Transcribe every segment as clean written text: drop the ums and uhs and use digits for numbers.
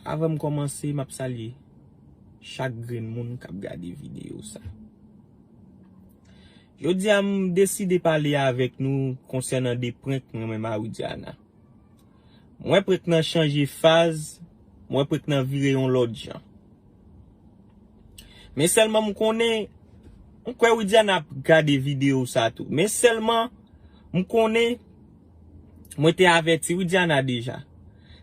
avant de commencer, m'a saluer chaque grain moun qui regarde vidéo ça. Je dis à décidé de parler avec nous concernant des points que moi-même à Oudiana. Moi prétend changer phase, moi prétend virer on l'autre gens. Mais seulement me connais on quoi Oudiana regarder vidéo ça tout. Mais seulement me connais moi t'ai averti Oudiana déjà.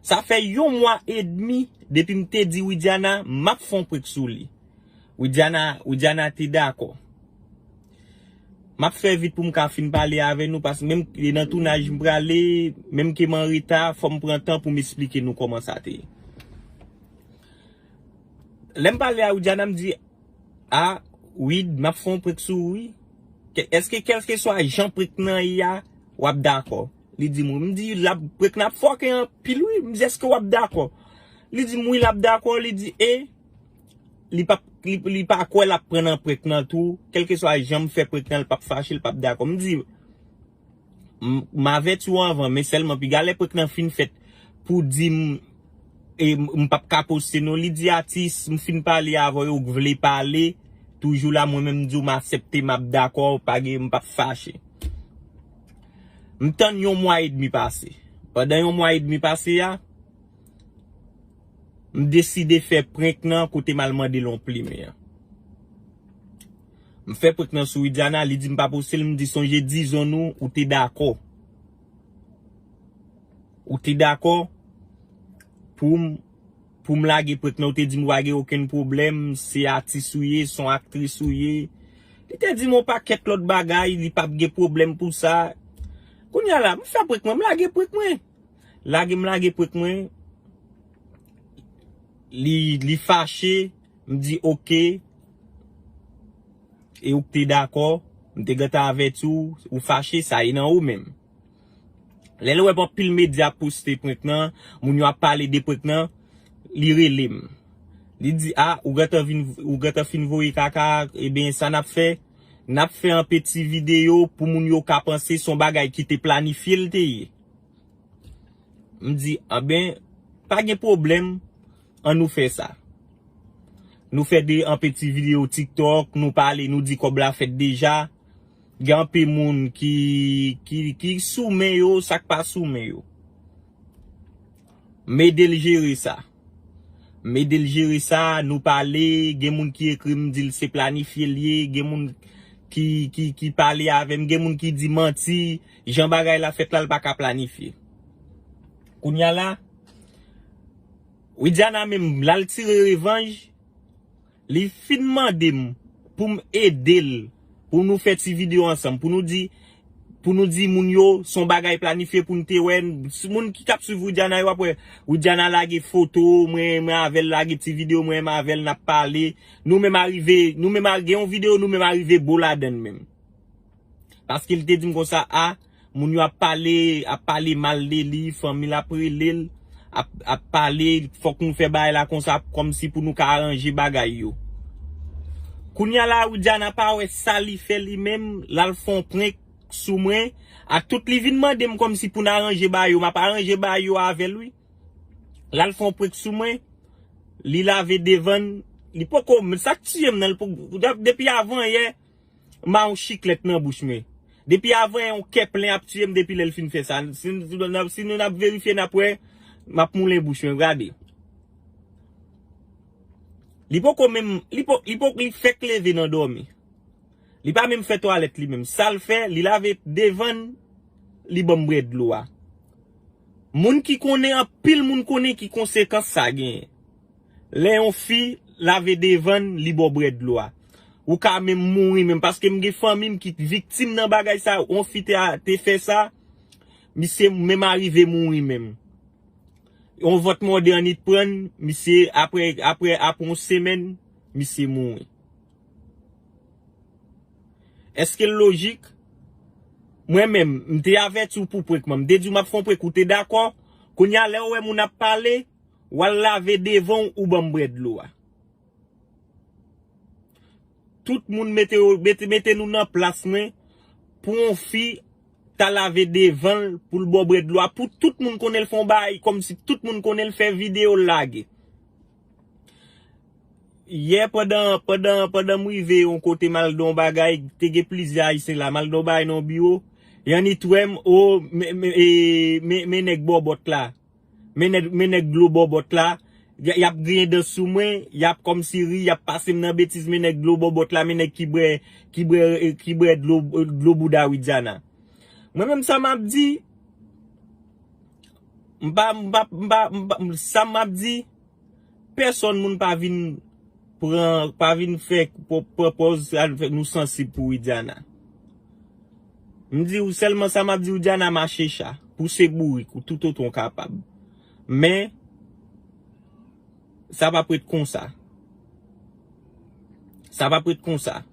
Ça fait 1 mois et demi depuis me t'ai dit Oudiana m'a font prek sou li. Oudiana t'es d'accord. M'a fait vite pour me fin parler avec nous parce que même dans tournage me aller même que en retard faut me prendre temps pour m'expliquer nous comment ça t'est. L'aime parler à Oudiana me dit ah oui m'a font prek sou oui. Est-ce que quel que soit Jean prek nan ya ou d'accord. Il dit moi me dit la prek n'a fort que pile oui me dit est-ce que ou d'accord. Il dit moi il d'accord il dit il pas quoi la prendre en prek nan tout quel que soit Jean me fait prek nan le pas fâché le pas d'accord me dit m'avait tout avant mais seulement puis galè prek nan fin fait pour dire et m'pas ka poster non il dit artiste me fin parler avant ou vle parler toujours là moi même dit m'accepter m'a d'accord pas m'pas fâché m'tend 1 mois et demi passé pendant 1 mois et demi passé ya me décidé faire prank nan côté mal mandé long plimer me fait prank nan sou Oudiana il dit m'pas poster me dit songe disons nous ou t'es d'accord pour me laguer prank nan ou t'es dit m'wa gen aucun problème c'est artiste ouye son actrice ouye il te dit mon paquet l'autre bagay il pas gen problème pour ça kounya la me fait prank moi me laguer prank moi laguer prank moi li fâché me dit OK et ou t'es d'accord me te gata avec tout ou fâché ça y nan ou même les ouais pas pile média poster prank nan moun yo a parler de prank nan li relem li dit ah ou gata fin voyer kaka et bien ça n'a fait un petit vidéo pour moun yo ka penser son bagay qui te planifié le te me dit ah ben pas de problème on nous fait ça nous fait un petit vidéo TikTok nous parler nous dit comme la fait déjà grand peu moun qui soumet yo ça pas soumet yo m'aider gérer ça nous parler gen moun qui écrit me dit c'est planifié lié gen moun qui parler avec gen moun qui dit menti Jean bagay la fait là pas ka planifier kounya la Oudiana même la tirer revanche li finement dem pour m'aider pour nous faire cette vidéo ensemble pour nous dire moun yo son bagay planifié pour nous te wen moun qui cap sur Oudiana yo après Oudiana lage photo moi avec lage ti vidéo moi avec n'a parler nous même arrivé une vidéo nous même arrivé boladen même parce qu'il te dit comme ça ah moun yo a parlé mal de li famille après l'île a parler faut qu'on fait bail là comme si pour nous arranger bagay yo kounya la Oudiana pa wè ça li fait li même là le font prank sou moi à tout li vinn mandem comme si pour nous arranger bail yo m'a pas arranger bail yo avec lui là le font prank sou moi li lave devant li pas comme ça tiem nan depuis avant hier m'a un chiclette nan bouche moi depuis avant on keplin a tiem depuis le fin fait ça si nous n'a vérifier après m'a moulin bouche regardez li pas même li fait lever dans dormi li pas même fait toilette li même ça le fait li lave devant li bon bread l'eau moun qui connaît en pile moun connaît qui conséquence ça gagne les on fi lave devant li bon bread l'eau ou ka même mourir même parce que m'ge famille qui victime dans bagay ça on fi te fait ça monsieur même arrivé mourir même on vote moderne prendre monsieur après une semaine monsieur mourir est-ce que logique moi même m'te averti pour prek moi m'te dit m'a font prek ou t'es d'accord qu'on y a là ouais moun a parlé ou laver devant ou bon bread l'eau tout moun mettez nous dans place pour on fi ta lavé devant pour le bon bread l'eau pour tout moun connaît le fond bail comme si tout moun connaît le faire vidéo lague hier pendant m'rive on côté mal don bagay, te ge plaisir ici là, mal don bagay non bio. Yan it wem o me nek bobot la. Me nek glo bobot la. Yap gren de sou mwen, yap comme siri, yap passe nan bêtise me nek glo bobot la, me nek ki bre glo bouda widjana. Moi même ça m'a dit ça m'a dit personne moun pa vin faire propose nous sensible pour widjana. M'di ou seulement ça m'a dit ou Diana marché ça pour se bourri ou tout autant capable. Mais ça va pas être comme ça. Ça va pas être comme ça.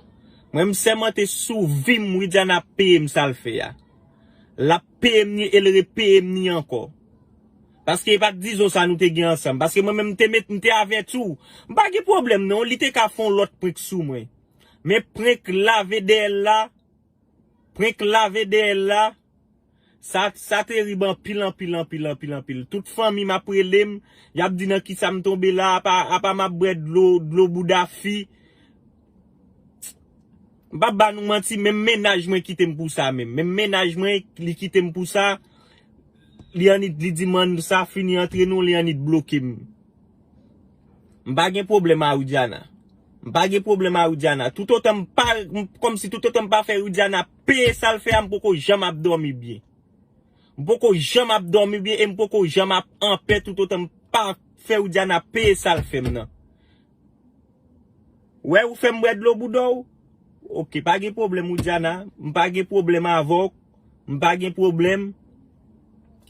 Moi m'sement te sou vim ou Diana PM ça le fait ya. La PM ni elle PM ni encore. Parce que pas disons ça nous te gen ensemble parce que moi même te met te avec tout. Pas de problème non, li te ka font l'autre prek sou moi. Mais prek la VDL là Prek la VDL là, ça te riban pile. Toute famille m'a prelem, y a dit nan ki sa me tombe là, a pas ma bread l'eau bouda fi. Baba nous menti, même ménage moi qui t'aime pour ça même ménage moi li qui t'aime pour ça, li anit li di man ça fini entre nous li anit bloqué. M'pa gen problème a Oudiana. Pas de problème à Oudiana. Tout autant pas comme si tout autant pas faire Oudiana payer ça le fait m'poko jamais dormir bien. M'poko jamais dormir bien et m'poko jamais en paix tout autant pas faire Oudiana payer ça le fait maintenant. Ouais ou fait m'boire de l'eau boudou. OK, pas de problème Oudiana, pas de problème avec, pas de problème.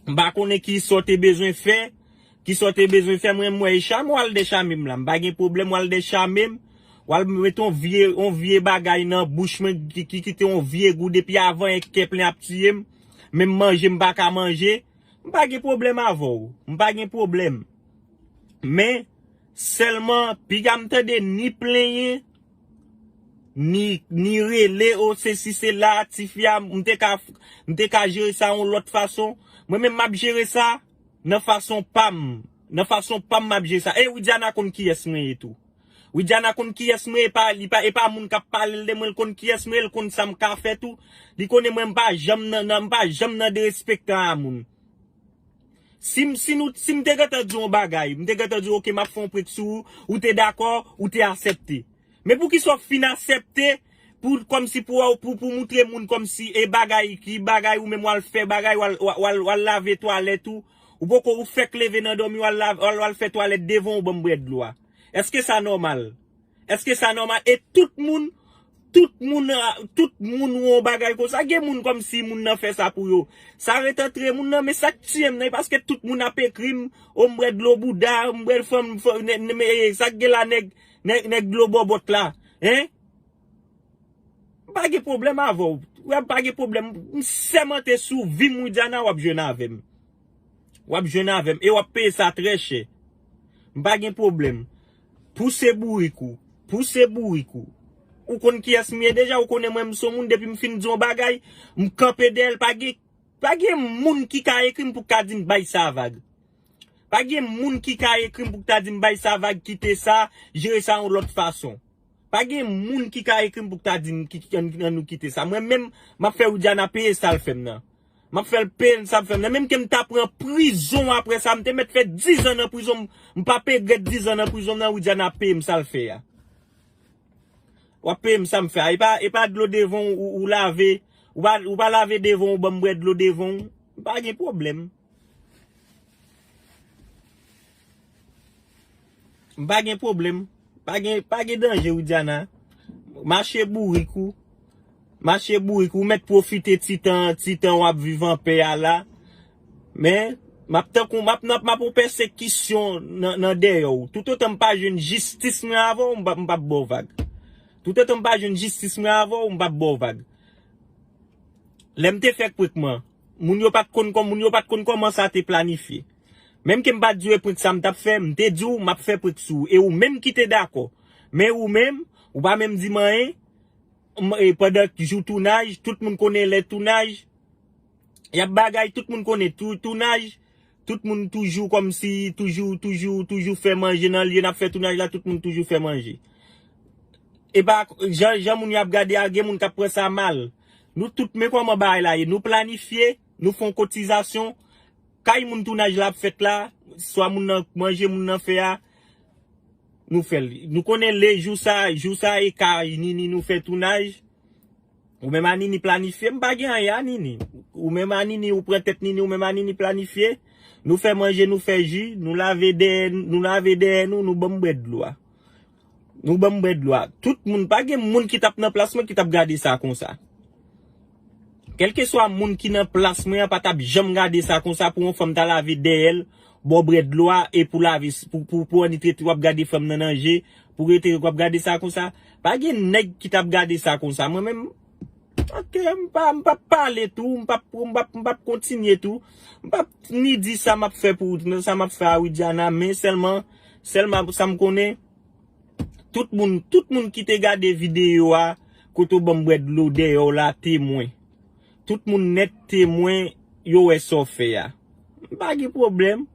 M'pa connait qui sorte besoin faire, moi et cham ou al de chamim là. Pas de problème ou al de chamim. Wal meton vieux bagay nan bouche qui te on vieux goût depuis avant et qui plein à petit même manger m'pa ka manger m'pa gen problème avant m'pa gen problème mais seulement pi gam tande ni plaigner ni relé au ceci c'est là tifia m'te ka gérer ça en l'autre façon moi même m'a gérer ça nan façon pam m'a gérer ça et ou Diana kon qui est et tout. Oui, Diana kon qui est et pas moun k'ap parle de moi kon qui est le kon ça m'ka fait tout. Li connaît même pas jamais de respecter à moun. Si m'te gata di on bagay, m'te gata di OK m'a font prêt sou ou t'es d'accord ou t'es accepté. Mais pour qu'il soit fin accepté pour comme si pour montrer moun comme si et bagay ou même ou fait bagay ou laver toilette tout ou beaucoup ou fait lever dans dormi ou fait toilette devant ou bon bread loi. Est-ce que ça normal? Et tout le monde ou bagay comme ça, gen moun comme si moun nan fait ça pour yo. Ça arrête très moun nan mais ça tient parce que tout le monde a fait crime, ombre de l'eau bouda, ombre de femme ça gen la nèg de l'eau bobot là, hein? Pas de problème avant. Ouais, pas de problème. Seulement te sou vim ou Diana ou jeune avec. Ou jeune avec et ou payer ça très cher. Pas de problème. Pousse bourrikou. Ou kon qui est déjà ou connaît même son monde depuis m'fin di on bagay, m'camper d'elle pas gen moun qui ka écrit pour ka din bay sa vague. Pas gen moun qui ka écrit pour ta din bay sa vague quitter ça, gérer ça en l'autre façon. Pas gen moun qui ka écrit pour ta din nous quitter ça. Moi même m'a fait ou Diana payer ça le fait nan. M'a fait le peine ça fait même que m'ta prend prison après ça m'te mettre fait 10 ans en prison m'pa payer 10 ans en prison nan ou Diana payer ça le fait ya. Ou payer ça me fait et pas de l'eau devant ou laver ou pas laver devant ou bon boire de l'eau devant pas de problème. Pas de problème, pas de danger ou Diana. Marcher bourrikou mettre profiter titan ou vivant paix là mais m'a pour persécution dans derrière tout autant pas une justice mais avant m'pa bon vague tout autant pas une justice mais avant m'pa bon vague l'emte fait pour moi moun yo pas konn comment ça te planifié même que m'pa dire pour ça m't'a fait m'te dit m'a fait pour sou et ou même qui t'es d'accord mais ou même ou pas même dit rien. Et pendant que joue tournage, tout le monde connaît les tournages. Il y a bagay, tout le monde connaît tout tournage. tout le monde toujours comme si, toujours fait manger dans le lieu, n'a fait tournage là, tout le monde toujours fait manger. Et bah, Jean moun y a regardé à gen moun k'ap prend ça mal. Nous tout mais comment bail là, nous planifier, nous font cotisation. Kay moun tournage là fait là, soit moun nan manger moun nan fait a, nous fait. Nous connaît les jours ça et kay ni nous fait tournage. Ou même ani ni planifier, m'pa gen ya ni. Ou même ani ni ou prend tête ni ou même ani ni planifier. Nous fait manger, nous fait jus, nous laver nous bon bread l'eau. Nous bon bread l'eau. Tout moun pas gen moun qui tape dans placement qui tape garder ça comme ça. Quel que soit moun qui dans placement pas tape jamais garder ça comme ça pour une femme ta laver d'elle, bon bread l'eau et pour laver pour en traiter ou garder femme dans danger, pour être garder ça comme ça. Pas gen nèg qui tape garder ça comme ça. Moi même OK, m'pa parler tout, m'pa continuer tout. M'pa ni dit ça m'a fait pour ça m'a fait à Widiana, mais seulement ça me connaît tout monde qui te regarde vidéo a koto bon bread l'eau de la témoin. Tout monde net témoin yo est so fait ya. M'pa de problème.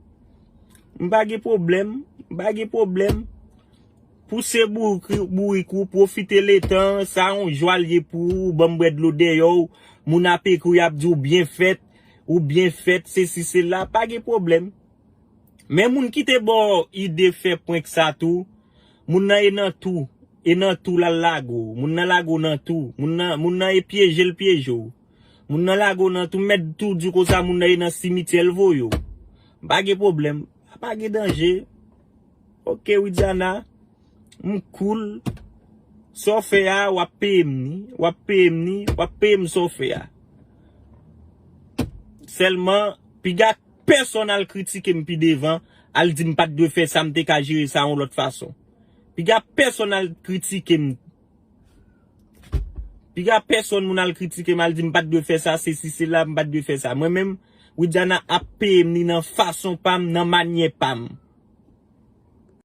Pousser bourrikou, profiter le temps, ça on joie lié pour bon bread l'eau de yo, moun apé kou yap di ou bien fait, c'est là, pas de problème. Mais moun qui te bon idée fait point que ça tout, moun nan tout la lago, moun nan lago nan tout, moun nan e piège le piège yo. Moun nan lago nan tout mettre tout du ko ça moun nan cimetière vo yo. Pas de problème, pas de danger. OK, Widiana. Cool. So fait ya wap pem so fait ya. Seulement pi ga personnel critique m'pi devant, al di m'pas de faire ça m'te ka gérer ça en l'autre façon. Pi ga personnel critique moun al critique mal di m'pas de faire ça, c'est là m'pas de faire ça. Moi même Widiana a pem ni nan façon pam, nan manière pam.